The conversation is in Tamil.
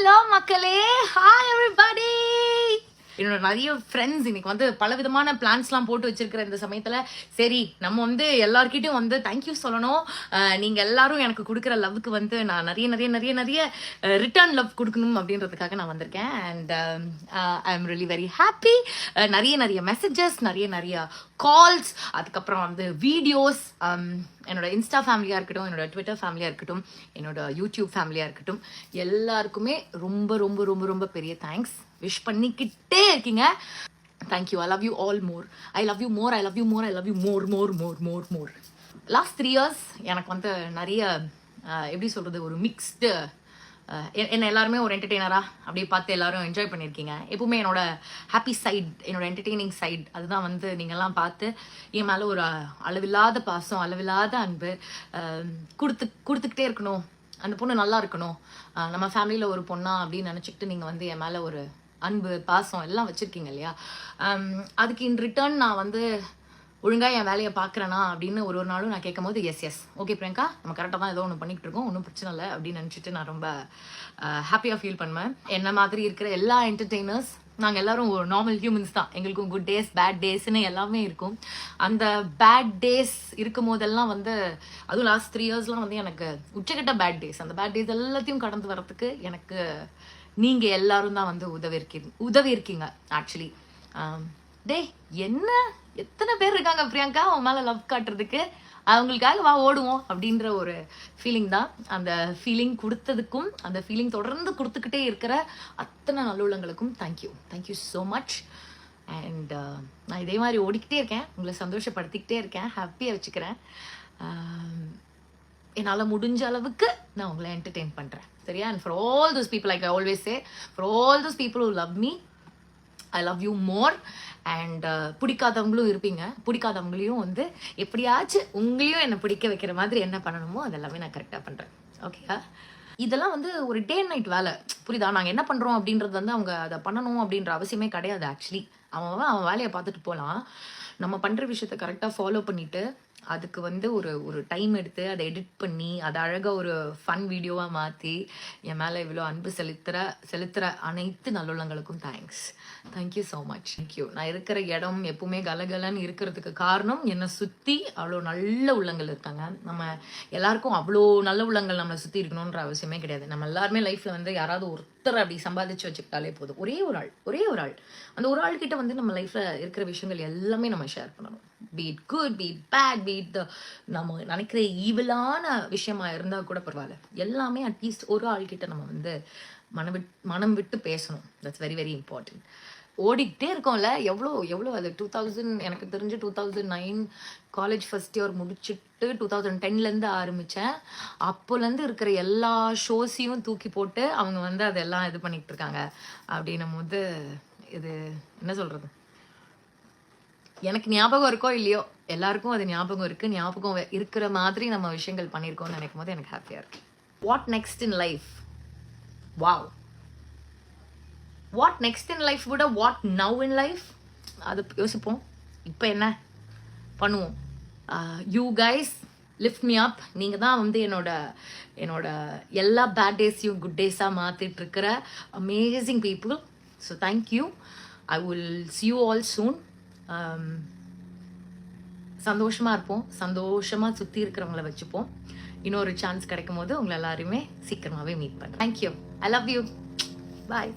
ஹலோ மக்களே, ஹாய் எவ்ரிபடி. என்னோட நிறைய ஃப்ரெண்ட்ஸ் இன்னைக்கு வந்து பல விதமான பிளான்ஸ்லாம் போட்டு வச்சிருக்கிற இந்த சமயத்தில் சரி நம்ம வந்து எல்லார்கிட்டையும் வந்து தேங்க்யூ சொல்லணும். நீங்கள் எல்லாரும் எனக்கு கொடுக்குற லவ்வுக்கு வந்து நான் நிறைய நிறைய நிறைய நிறைய ரிட்டர்ன் லவ் கொடுக்கணும் அப்படின்றதுக்காக நான் வந்திருக்கேன். And I am really very happy. நிறைய நிறைய மெசேஜஸ், நிறைய நிறைய கால்ஸ், அதுக்கப்புறம் வந்து வீடியோஸ், என்னோட இன்ஸ்டா ஃபேமிலியாக இருக்கட்டும், என்னோட ட்விட்டர் ஃபேமிலியாக இருக்கட்டும், என்னோட யூடியூப் ஃபேமிலியாக இருக்கட்டும், எல்லாருக்குமே ரொம்ப ரொம்ப ரொம்ப ரொம்ப பெரிய தேங்க்ஸ். விஷ் பண்ணிக்கிட்டே இருக்கீங்க. Thank you. I love you all more. I love you more. I love you more. I love you more more more more more. Last 3 years எனக்கு வந்து நிறைய எப்படி சொல்கிறது, ஒரு மிக்ஸ்டு என்ன எல்லாருமே ஒரு என்டர்டெய்னராக அப்படியே பார்த்து எல்லாரும் என்ஜாய் பண்ணியிருக்கீங்க. எப்பவுமே என்னோட ஹாப்பி சைட், என்னோட என்டர்டெய்னிங் சைட், அதுதான் வந்து நீங்கள்லாம் பார்த்து என் மேலே ஒரு அளவில்லாத பாசம், அளவில்லாத அன்பு கொடுத்துக்கிட்டே இருக்கணும். அந்த பொண்ணு நல்லா இருக்கணும், நம்ம ஃபேமிலியில் ஒரு பொண்ணா அப்படின்னு நினச்சிக்கிட்டு நீங்கள் வந்து என் மேலே ஒரு அன்பு பாசம் எல்லாம் வச்சுருக்கீங்க இல்லையா. அதுக்கு இன் ரிட்டர்ன் நான் வந்து ஒழுங்காக என் வேலையை பார்க்குறேனா அப்படின்னு ஒரு நாளும் நான் கேட்கும் போது எஸ் ஓகே பிரியங்கா, நம்ம கரெக்டாக தான் ஏதோ ஒன்று பண்ணிகிட்டு இருக்கோம், ஒன்றும் பிரச்சனை இல்லை அப்படின்னு நினச்சிட்டு நான் ரொம்ப ஹாப்பியாக ஃபீல் பண்ணுவேன். என்ன மாதிரி இருக்கிற எல்லா என்டர்டெய்னர்ஸ் நாங்கள் எல்லாரும் ஒரு நார்மல் ஹியூமன்ஸ் தான். எங்களுக்கும் குட் டேஸ், பேட் டேஸ்ன்னு எல்லாமே இருக்கும். அந்த பேட் டேஸ் இருக்கும் போதெல்லாம் வந்து, அதுவும் லாஸ்ட் 3 yearsலாம் வந்து எனக்கு உச்சக்கட்ட பேட் டேஸ், அந்த பேட் டேஸ் எல்லாத்தையும் கடந்து வரத்துக்கு எனக்கு நீங்கள் எல்லாரும் தான் வந்து உதவி இருக்கீங்க ஆக்சுவலி. டே என்ன எத்தனை பேர் இருக்காங்க பிரியங்கா அவன் மேலே லவ் காட்டுறதுக்கு, அவங்களுக்காக வா ஓடுவோம் அப்படின்ற ஒரு ஃபீலிங் தான். அந்த ஃபீலிங் கொடுத்ததுக்கும் அந்த ஃபீலிங் தொடர்ந்து கொடுத்துக்கிட்டே இருக்கிற அத்தனை நல்லுள்ளங்களுக்கும் தேங்க்யூ ஸோ மச். அண்ட் நான் இதே மாதிரி ஓடிக்கிட்டே இருக்கேன், உங்களை சந்தோஷப்படுத்திக்கிட்டே இருக்கேன், ஹாப்பியாக வச்சுக்கிறேன். என்னால் முடிஞ்ச அளவுக்கு நான் உங்களை என்டர்டெயின் பண்ணுறேன், சரியா? And for all those people, like I always say, for all those people who love me, I love you more. And பிடிக்காதவங்களும் இருப்பீங்க, பிடிக்காதவங்களையும் வந்து எப்படியாச்சும் உங்களையும் என்னை பிடிக்க வைக்கிற மாதிரி என்ன பண்ணணுமோ அதெல்லாமே நான் கரெக்டாக பண்ணுறேன், ஓகேயா? இதெல்லாம் வந்து ஒரு டே அண்ட் நைட் வேலை, புரியுதா? நாங்கள் என்ன பண்ணுறோம் அப்படின்றது வந்து அவங்க அதை பண்ணணும் அப்படின்ற அவசியமே கிடையாது. ஆக்சுவலி அவன் வேலையை பார்த்துட்டு போகலாம். நம்ம பண்ணுற விஷயத்த கரெக்டாக ஃபாலோ பண்ணிவிட்டு அதுக்கு வந்து ஒரு டைம் எடுத்து அதை எடிட் பண்ணி அதை அழகாக ஒரு ஃபன் வீடியோவாக மாற்றி என் மேலே இவ்வளோ அன்பு செலுத்துகிற அனைத்து நல்லுள்ளங்களுக்கும் தேங்க்யூ ஸோ மச். தேங்க்யூ. நான் இருக்கிற இடம் எப்பவுமே கலகலன்னு இருக்கிறதுக்கு காரணம் என்னை சுற்றி அவ்வளோ நல்ல உள்ளங்கள் இருக்காங்க. நம்ம எல்லாருக்கும் அவ்வளோ நல்ல உள்ளங்கள் நம்மளை சுற்றி இருக்கணுன்ற அவசியமே கிடையாது. நம்ம எல்லாருமே லைஃப்பில் வந்து யாராவது ஒருத்தர் அப்படி சம்பாதிச்சு வச்சுக்கிட்டாலே போதும். ஒரே ஒரு ஆள் அந்த ஒரு ஆள்கிட்ட வந்து நம்ம லைஃப்பில் இருக்கிற விஷயங்கள் எல்லாமே நம்ம ஷேர் பண்ணணும். be it good, be it bad, be it நம்ம நினைக்கிற ஈவிலான விஷயமா இருந்தால் கூட பரவாயில்ல, எல்லாமே அட்லீஸ்ட் ஒரு ஆள்கிட்ட நம்ம வந்து மனம் விட்டு பேசணும். That's very very important. ஓடிக்கிட்டே இருக்கோம்ல, எவ்வளோ அது 2000, எனக்கு தெரிஞ்சு 2009 காலேஜ் ஃபர்ஸ்ட் இயர் முடிச்சுட்டு 2010லேருந்து ஆரம்பித்தேன். அப்போலேருந்து இருக்கிற எல்லா ஷோஸையும் தூக்கி போட்டு அவங்க வந்து அதெல்லாம் இது பண்ணிகிட்டு இருக்காங்க அப்படின்னும் போது, இது என்ன சொல்கிறது, எனக்கு ஞாபகம் இருக்கோ இல்லையோ எல்லாருக்கும் அது ஞாபகம் இருக்கிற மாதிரி நம்ம விஷயங்கள் பண்ணியிருக்கோம்னு நினைக்கும் போது எனக்கு ஹாப்பியாக இருக்கு. What next in life? Wow, what next in life விட வாட் நவ் இன் லைஃப், அது யோசிப்போம். இப்போ என்ன பண்ணுவோம்? யூ கைஸ் லிஃப்ட் மீ அப். நீங்கள் தான் வந்து என்னோட எல்லா பேட் டேஸையும் குட் டேஸாக மாற்றிட்டு இருக்கிற amazing people. So thank you. I will see you all soon. சந்தோஷமாக இருப்போம், சந்தோஷமாக சுற்றி இருக்கிறவங்கள வச்சுப்போம். இன்னொரு சான்ஸ் கிடைக்கும் போது உங்களை எல்லாருமே சீக்கிரமாகவே மீட் பண்ணுறேன். Thank you. I love you. Bye.